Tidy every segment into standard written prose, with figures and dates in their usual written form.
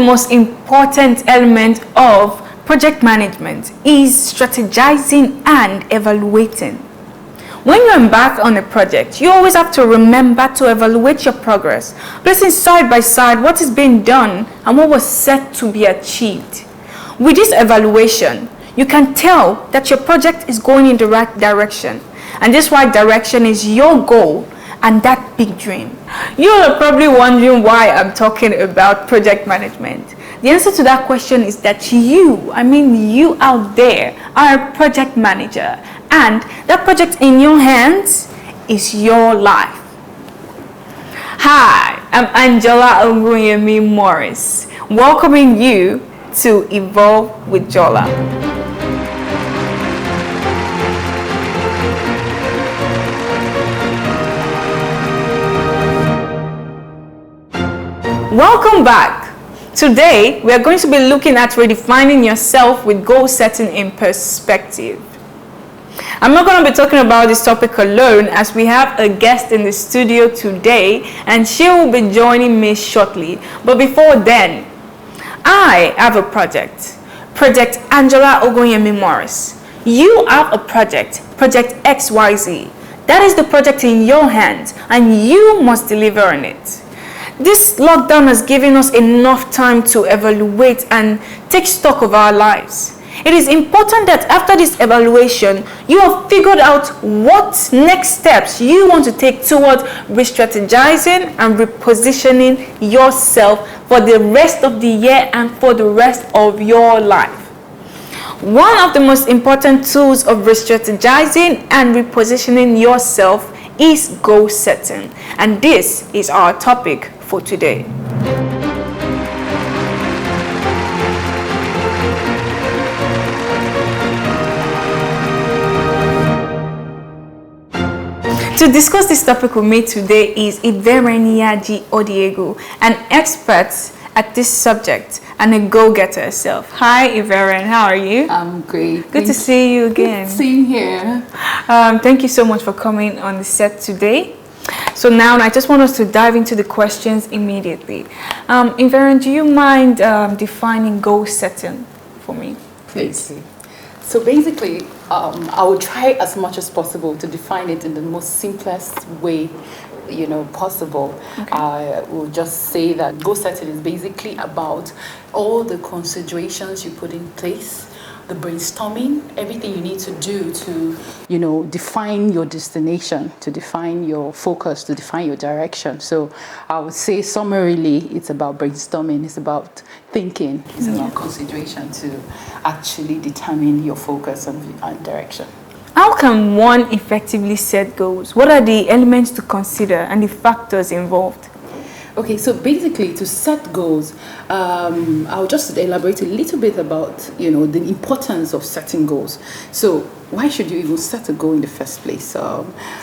most important elements of project management is strategizing and evaluating. When you embark on a project, you always have to remember to evaluate your progress, placing side by side what is being done and what was set to be achieved. With this evaluation, you can tell that your project is going in the right direction, and this right direction is your goal and that big dream. You are probably wondering why I'm talking about project management. The answer to that question is that you out there, are a project manager, and that project in your hands is your life. Hi, I'm Jola Morris, welcoming you to Evolve with Jola. Welcome back. Today, we are going to be looking at redefining yourself with goal setting in perspective. I'm not going to be talking about this topic alone, as we have a guest in the studio today and she will be joining me shortly. But before then, I have a project Angela Ogunyemi Morris. You have a project XYZ. That is the project in your hands and you must deliver on it. This lockdown has given us enough time to evaluate and take stock of our lives. It is important that after this evaluation, you have figured out what next steps you want to take towards re-strategizing and repositioning yourself for the rest of the year and for the rest of your life. One of the most important tools of re-strategizing and repositioning yourself is goal setting, and this is our topic for today. To discuss this topic with me today is Ivereniaji Odiego, an expert at this subject and a go-getter herself. Hi Iveren, how are you? I'm great. Good to see you again. Same here. Thank you so much for coming on the set today. So now I just want us to dive into the questions immediately. Iveren, do you mind defining goal setting for me, please? So basically, I will try as much as possible to define it in the most simplest way, possible. Okay. I will just say that goal setting is basically about all the considerations you put in place, the brainstorming, everything you need to do to, define your destination, to define your focus, to define your direction. So I would say summarily, it's about brainstorming, it's about thinking, it's about consideration to actually determine your focus and direction. How can one effectively set goals? What are the elements to consider and the factors involved? Okay, so basically to set goals, I'll just elaborate a little bit about, the importance of setting goals. So why should you even set a goal in the first place?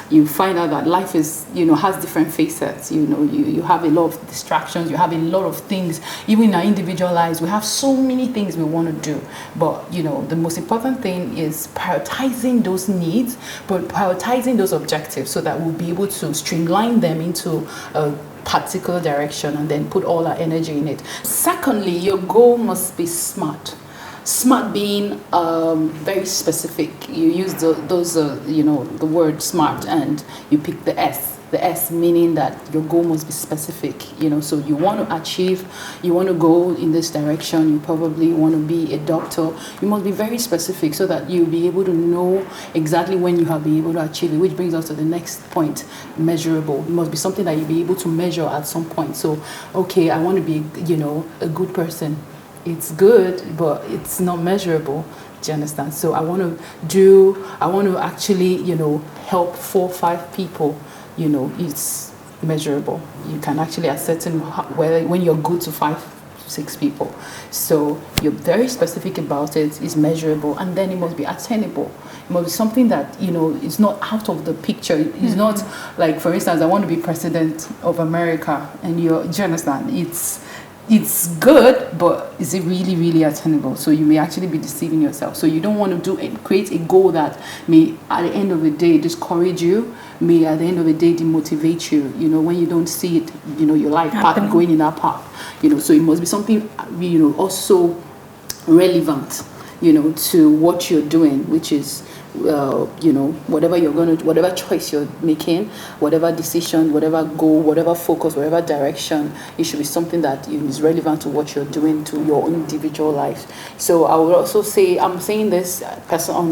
You find out that life is, has different facets. You have a lot of distractions, you have a lot of things. Even in our individual lives, we have so many things we want to do. But, the most important thing is prioritizing those needs, but prioritizing those objectives so that we'll be able to streamline them into a particular direction and then put all our energy in it. Secondly, your goal must be SMART. SMART being very specific. You use the word SMART and you pick the S. The S meaning that your goal must be specific. So you want to achieve, you want to go in this direction, you probably want to be a doctor. You must be very specific so that you'll be able to know exactly when you have been able to achieve it, which brings us to the next point, measurable. It must be something that you'll be able to measure at some point. So, okay, I want to be, a good person. It's good, but it's not measurable. Do you understand? So I want to actually, help 4 or 5 people. It's measurable. You can actually ascertain when you're good to 5, 6 people. So you're very specific about it, it's measurable, and then it must be attainable. It must be something that, is not out of the picture. It's not like, for instance, I want to be president of America, and do you understand? it's good, but is it really, really attainable? So you may actually be deceiving yourself. So you don't want to create a goal that may, at the end of the day, discourage you, may at the end of the day demotivate you. You know, when you don't see it, you know, your life path going in that path. You know, so it must be something, you know, also relevant, you know, to what you're doing, which is you know, whatever choice you're making, whatever decision, whatever goal, whatever focus, whatever direction, it should be something that is relevant to what you're doing, to your own individual life. So I would also say, I'm saying this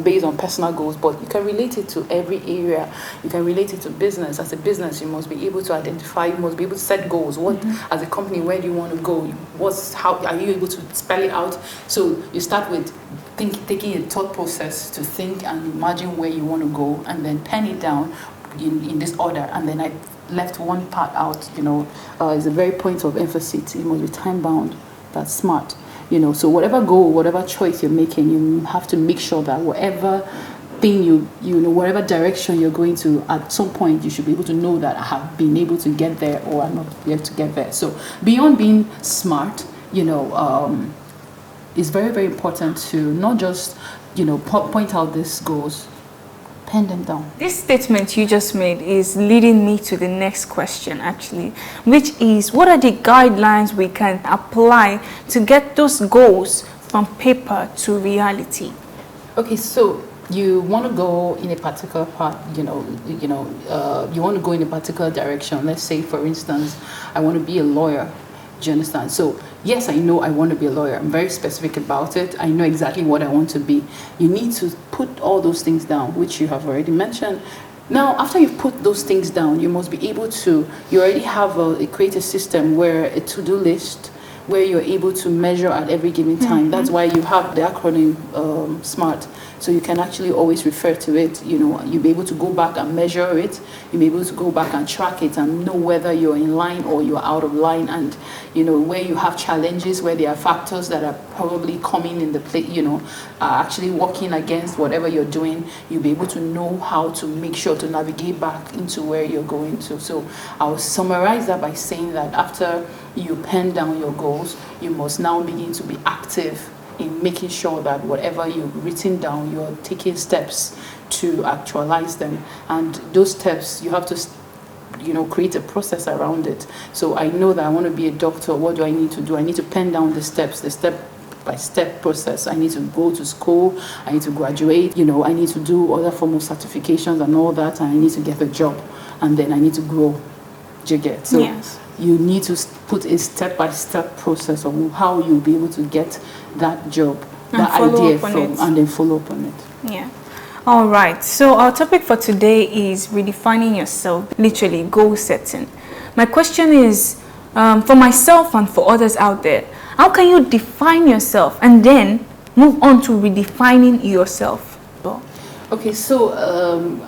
based on personal goals, but you can relate it to every area. You can relate it to business. As a business, you must be able to identify, you must be able to set goals. What, as a company, where do you want to go? How are you able to spell it out? So you start with taking a thought process to think and imagine where you want to go, and then pen it down in this order. And then I left one part out, you know, is a very point of emphasis. It must be time bound. That's smart, you know. So whatever goal, whatever choice you're making, you have to make sure that whatever thing you know, whatever direction you're going to, at some point you should be able to know that I have been able to get there, or I'm not able to get there. So beyond being smart, you know, it's very, very important to not just, you know, point out these goals, pen them down. This statement you just made is leading me to the next question, actually, which is, what are the guidelines we can apply to get those goals from paper to reality? Okay, so you want to go in a particular part, you want to go in a particular direction. Let's say, for instance, I want to be a lawyer. Do you understand? So yes, I know I want to be a lawyer. I'm very specific about it. I know exactly what I want to be. You need to put all those things down, which you have already mentioned. Now, after you've put those things down, you must be able to, you already have a creative system where a to-do list, where you're able to measure at every given time. That's why you have the acronym SMART. So you can actually always refer to it. You know, you'll be able to go back and measure it. You'll be able to go back and track it and know whether you're in line or you're out of line. And, you know, where you have challenges, where there are factors that are probably coming in the play, you know, are actually working against whatever you're doing, you'll be able to know how to make sure to navigate back into where you're going to. So I'll summarize that by saying that after you pen down your goals, you must now begin to be active in making sure that whatever you've written down, you're taking steps to actualize them. And those steps, you have to, you know, create a process around it. So I know that I want to be a doctor. What do I need to do? I need to pen down the steps, the step-by-step process. I need to go to school. I need to graduate. You know, I need to do other form of certifications and all that. And I need to get a job. And then I need to grow. Do you get? So yes. You need to put a step-by-step process of how you'll be able to get that job, that idea from, and then follow up on it. Yeah. All right. So our topic for today is redefining yourself, literally goal setting. My question is, for myself and for others out there, how can you define yourself and then move on to redefining yourself? Okay, so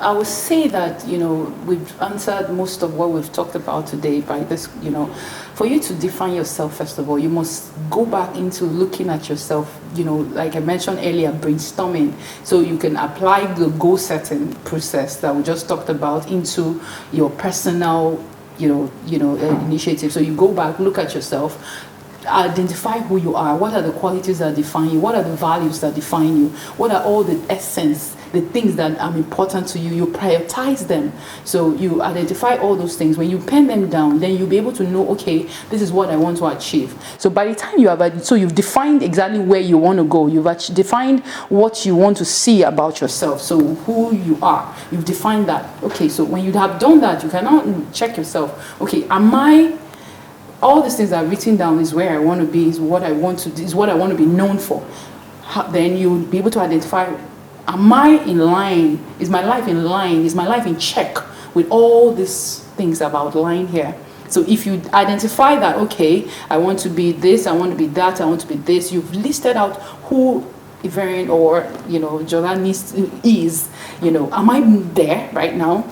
I would say that, you know, we've answered most of what we've talked about today by this, you know, for you to define yourself, first of all, you must go back into looking at yourself, you know, like I mentioned earlier, brainstorming. So you can apply the goal setting process that we just talked about into your personal, initiative. So you go back, look at yourself, identify who you are. What are the qualities that define you? What are the values that define you? What are all the essence, the things that are important to you? You prioritize them. So you identify all those things. When you pen them down, then you'll be able to know, okay, this is what I want to achieve. So by the time you have, so you've defined exactly where you want to go. You've defined what you want to see about yourself. So who you are, you've defined that. Okay, so when you have done that, you can now check yourself. Okay, all these things that are written down is where I want to be, is what I want to be known for. Then you'll be able to identify, am I in line? Is my life in line? Is my life in check with all these things I've outlined here? So if you identify that, okay, I want to be this, I want to be that, I want to be this, you've listed out who Iverian or, Jola is, am I there right now?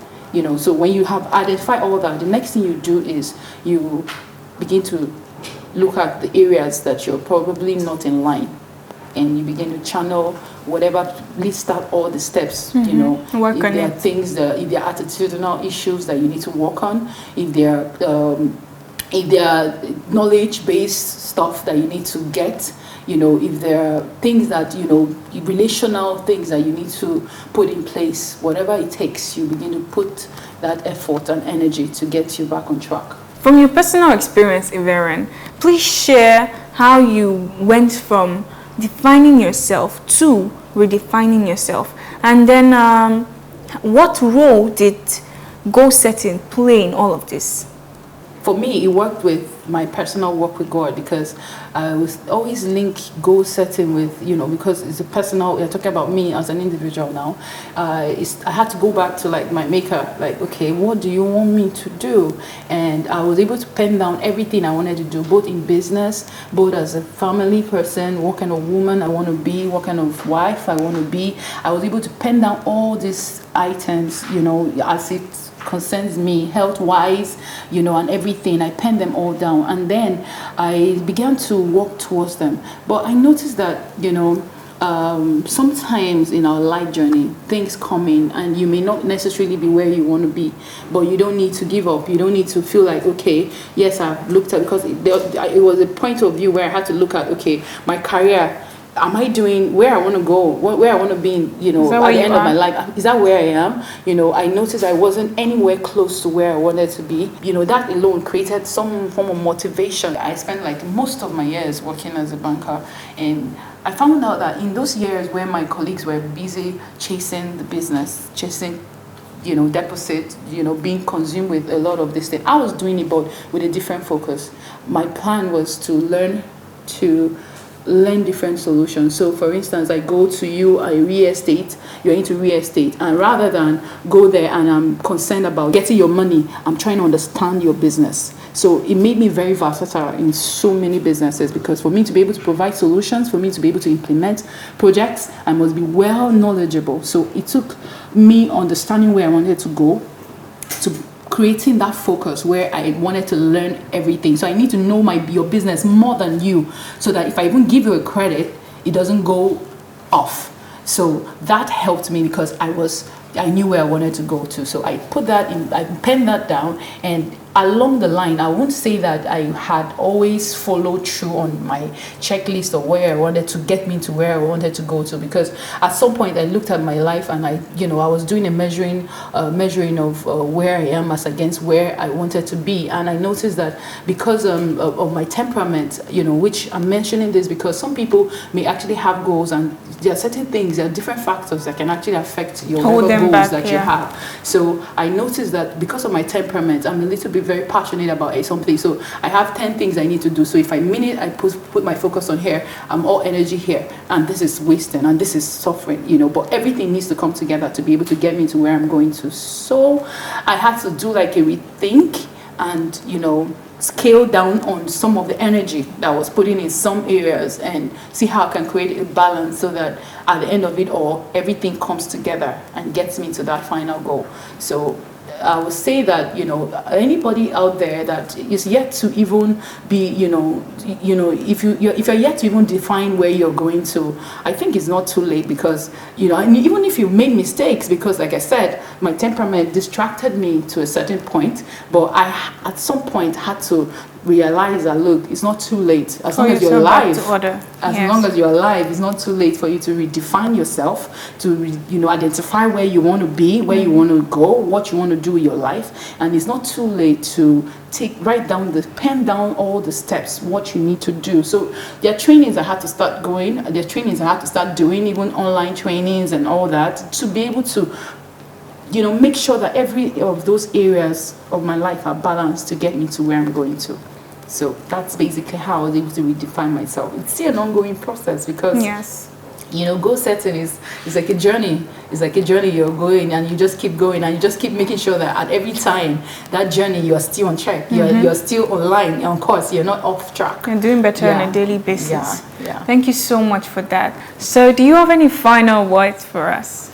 So when you have identified all that, the next thing you do is you begin to look at the areas that you're probably not in line, and you begin to channel whatever, list out all the steps, work if on there are it. things, if there are attitudinal issues that you need to work on, if there are if there are knowledge-based stuff that you need to get, if there are things that, relational things that you need to put in place, whatever it takes, you begin to put that effort and energy to get you back on track. From your personal experience, Iveren, please share how you went from defining yourself to redefining yourself. And then what role did goal setting play in all of this? For me, it worked with my personal work with God, because I was always link goal setting with, because it's a personal, you're talking about me as an individual now. I had to go back to like my maker, like, okay, what do you want me to do? And I was able to pen down everything I wanted to do, both in business, both as a family person, what kind of woman I want to be, what kind of wife I want to be. I was able to pen down all these items, as it concerns me, health-wise, and everything. I penned them all down, and then I began to walk towards them. But I noticed that, sometimes in our life journey, things come in, and you may not necessarily be where you want to be, but you don't need to give up. You don't need to feel like, okay, yes, I've looked at, because it was a point of view where I had to look at, okay, my career. Am I doing where I want to go? Where I want to be in, at the end of my life? Is that where I am? I noticed I wasn't anywhere close to where I wanted to be. That alone created some form of motivation. I spent like most of my years working as a banker, and I found out that in those years where my colleagues were busy chasing the business, chasing deposit, being consumed with a lot of this thing, I was doing it, but with a different focus. My plan was to learn different solutions. So for instance, I go to you, real estate, you're into real estate, and rather than go there and I'm concerned about getting your money, I'm trying to understand your business. So it made me very versatile in so many businesses, because for me to be able to provide solutions, for me to be able to implement projects, I must be well knowledgeable. So it took me understanding where I wanted to go, to creating that focus where I wanted to learn everything. So I need to know your business more than you, so that if I even give you a credit, it doesn't go off. So that helped me, because I knew where I wanted to go to. So I put that in, I penned that down, and along the line, I won't say that I had always followed through on my checklist of where I wanted to get me to where I wanted to go to, because at some point I looked at my life and I was doing a measuring of where I am as against where I wanted to be, and I noticed that because of my temperament, which I'm mentioning this because some people may actually have goals, and there are certain things, there are different factors that can actually affect your goals that you have. So I noticed that because of my temperament, I'm a little bit very passionate about something. So I have 10 things I need to do. So if I mean it, I put my focus on here, I'm all energy here, and this is wasting, and this is suffering, but everything needs to come together to be able to get me to where I'm going to. So I had to do like a rethink and, scale down on some of the energy that I was putting in some areas, and see how I can create a balance, so that at the end of it all, everything comes together and gets me to that final goal. So I would say that, anybody out there that is yet to even be, if you're yet to even define where you're going to, I think it's not too late, because, and even if you made mistakes, because like I said, my temperament distracted me to a certain point, but I at some point had to realize that, look, it's not too late. As long as you're alive, long as you're alive, it's not too late for you to redefine yourself, to identify where you want to be, where you want to go, what you want to do with your life. And it's not too late to pen down all the steps, what you need to do. So there are trainings I had to start going, there are trainings I had to start doing, even online trainings and all that, to be able to make sure that every of those areas of my life are balanced to get me to where I'm going to. So that's basically how I was able to redefine myself. It's still an ongoing process, because goal setting is like a journey. It's like a journey you're going, and you just keep going, and you just keep making sure that at every time that journey you are still on track, you're still online, on course, you're not off track. You're doing better on a daily basis. Thank you so much for that. So do you have any final words for us?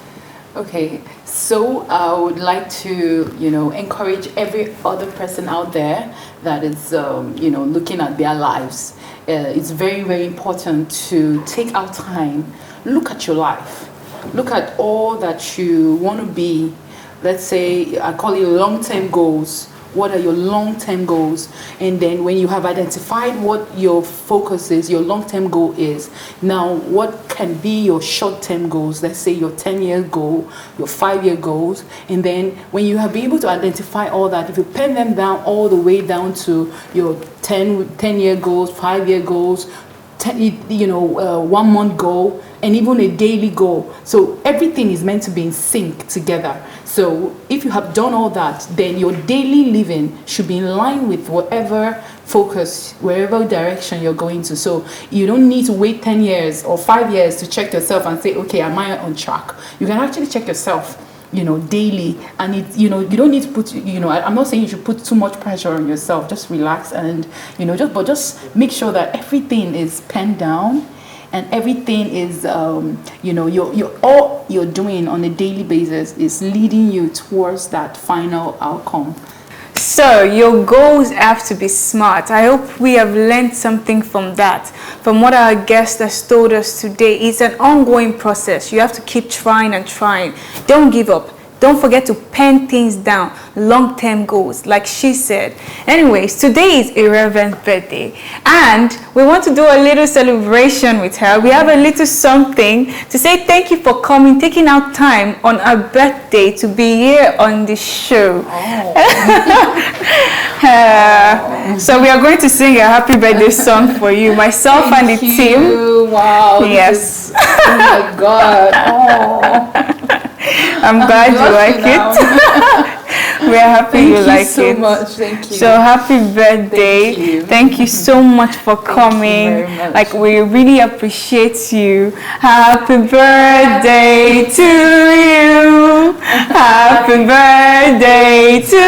Okay, so I would like to, encourage every other person out there that is, looking at their lives. It's very, very important to take out time, look at your life, look at all that you want to be. Let's say, I call it long-term goals. what are your long-term goals, and then when you have identified what your focus is, your long-term goal is, now what can be your short-term goals, let's say your 10-year goal, your 5-year goals, and then when you have been able to identify all that, if you pen them down all the way down to your 10-year goals, 5-year goals, 1 month goal, and even a daily goal. So everything is meant to be in sync together. So if you have done all that, then your daily living should be in line with whatever focus, wherever direction you're going to. So you don't need to wait 10 years or 5 years to check yourself and say, okay, am I on track? You can actually check yourself, daily, and you don't need to put, I'm not saying you should put too much pressure on yourself. Just relax and, just make sure that everything is penned down and everything is, all you're doing on a daily basis is leading you towards that final outcome. So your goals have to be smart. I hope we have learned something from that. From what our guest has told us today, it's an ongoing process. You have to keep trying and trying. Don't give up. Don't forget to pen things down, long-term goals, like she said. Anyways, today is Irreverent's birthday, and we want to do a little celebration with her. We have a little something to say thank you for coming, taking out time on her birthday to be here on the show. So we are going to sing a happy birthday song for you, myself and the team. Wow. Yes. Oh my God. Oh. I'm glad you like it. We are happy you like it. Thank you so much. Thank you. So happy birthday. Thank you so much for coming. Very much. Like, we really appreciate you. Happy birthday to you. Happy birthday to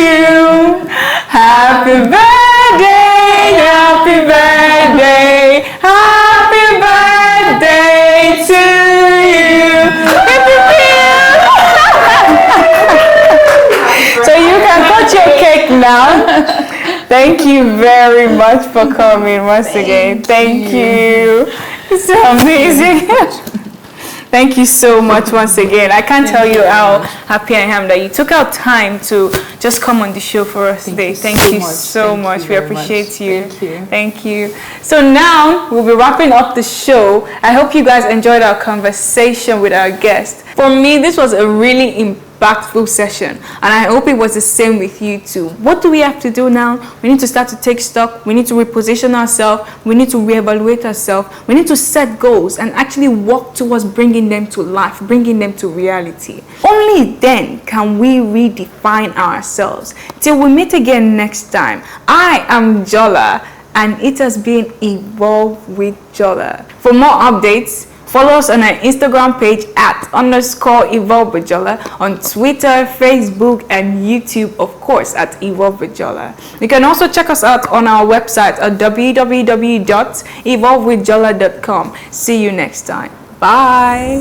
you. Happy birthday. Happy birthday. Happy birthday to you. So you can cut your cake now. Thank you very much for coming once again. Thank you. It's so amazing. Thank you so much once again. I can't tell you how happy I am that you took out time to just come on the show for us today. Thank you so much. We appreciate you. Thank you. So now we'll be wrapping up the show. I hope you guys enjoyed our conversation with our guest. For me, this was a really impactful session, and I hope it was the same with you too. What do we have to do now? We need to start to take stock. We need to reposition ourselves. We need to reevaluate ourselves. We need to set goals and actually work towards bringing them to life, bringing them to reality. Only then can we redefine ourselves. Till we meet again next time, I am Jola, and it has been Evolve with Jola. For more updates, follow us on our Instagram page @_Evolve with Jola, on Twitter, Facebook, and YouTube, of course, at Evolve with Jola. You can also check us out on our website at www.evolvewithjola.com. See you next time. Bye.